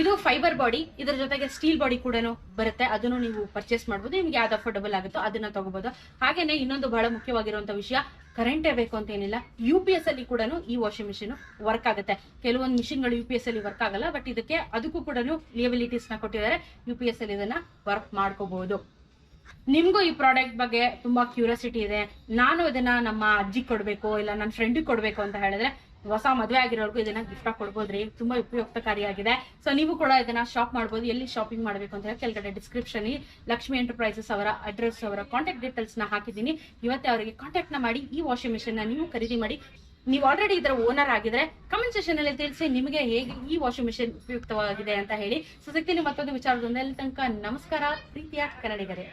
ಇದು ಫೈಬರ್ ಬಾಡಿ, ಇದರ ಜೊತೆಗೆ ಸ್ಟೀಲ್ ಬಾಡಿ ಕೂಡ ಬರುತ್ತೆ. ಅದನ್ನು ನೀವು ಪರ್ಚೇಸ್ ಮಾಡಬಹುದು. ನಿಮ್ಗೆ ಯಾವ್ದು ಅಫೋರ್ಡಬಲ್ ಆಗುತ್ತೋ ಅದನ್ನ ತಗೋಬಹುದು. ಹಾಗೇನೆ ಇನ್ನೊಂದು ಬಹಳ ಮುಖ್ಯವಾಗಿರುವಂತ ವಿಷಯ, ಕರೆಂಟೇ ಬೇಕು ಅಂತ ಏನಿಲ್ಲ, UPS ಅಲ್ಲಿ ಕೂಡ ಈ ವಾಷಿಂಗ್ ಮಿಷಿನ್ ವರ್ಕ್ ಆಗುತ್ತೆ. ಕೆಲವೊಂದು ಮಿಷಿನ್ಗಳು UPS ಅಲ್ಲಿ ವರ್ಕ್ ಆಗಲ್ಲ, ಬಟ್ ಇದಕ್ಕೆ ಅದಕ್ಕೂ ಕೂಡ ಲಿಯಬಿಲಿಟೀಸ್ ನ ಕೊಟ್ಟಿದ್ದಾರೆ. UPS ಅಲ್ಲಿ ಇದನ್ನ ವರ್ಕ್ ಮಾಡ್ಕೋಬಹುದು. ನಿಮ್ಗೂ ಈ ಪ್ರಾಡಕ್ಟ್ ಬಗ್ಗೆ ತುಂಬಾ ಕ್ಯೂರಿಯಾಸಿಟಿ ಇದೆ, ನಾನು ಇದನ್ನ ನಮ್ಮ ಅಜ್ಜಿ ಕೊಡ್ಬೇಕು ಇಲ್ಲ ನನ್ನ ಫ್ರೆಂಡಿಗೆ ಕೊಡ್ಬೇಕು ಅಂತ ಹೇಳಿದ್ರೆ ಹೊಸ ಮದುವೆ ಆಗಿರೋರ್ಗು ಇದನ್ನ ಗಿಫ್ಟ್ ಆಗಿ ಕೊಡ್ಬೋದ್ರಿ. ತುಂಬಾ ಉಪಯುಕ್ತಕಾರಿಯಾಗಿದೆ. ಸೊ ನೀವು ಕೂಡ ಇದನ್ನ ಶಾಪ್ ಮಾಡ್ಬೋದು. ಎಲ್ಲಿ ಶಾಪಿಂಗ್ ಮಾಡ್ಬೇಕು ಅಂತ ಹೇಳಿ ಕೆಳಗಡೆ ಡಿಸ್ಕ್ರಿಪ್ಷನ್ ಲಕ್ಷ್ಮಿ ಎಂಟರ್ಪ್ರೈಸಸ್ ಅವರ ಅಡ್ರೆಸ್, ಅವರ ಕಾಂಟ್ಯಾಕ್ಟ್ ಡೀಟೇಲ್ಸ್ ನ ಹಾಕಿದ್ದೀನಿ. ಇವತ್ತೇ ಅವರಿಗೆ ಕಾಂಟ್ಯಾಕ್ಟ್ ನ ಮಾಡಿ ಈ ವಾಷಿಂಗ್ ಮಿಷಿನ್ ನ ನೀವು ಖರೀದಿ ಮಾಡಿ. ನೀವು ಆಲ್ರೆಡಿ ಇದರ ಓನರ್ ಆಗಿದ್ರೆ ಕಮೆಂಟ್ ಸೆಕ್ಷನ್ ಅಲ್ಲಿ ತಿಳಿಸಿ ನಿಮಗೆ ಹೇಗೆ ಈ ವಾಷಿಂಗ್ ಮಿಷಿನ್ ಉಪಯುಕ್ತವಾಗಿದೆ ಅಂತ ಹೇಳಿ. ಸೊ ಸಿಗ್ತೀನಿ ಮತ್ತೊಂದು ವಿಚಾರದೊಂದಿಗೆ. ಅಲ್ಲಿ ತನಕ ನಮಸ್ಕಾರ ಪ್ರೀತಿಯ ಕನ್ನಡಿಗರೇ.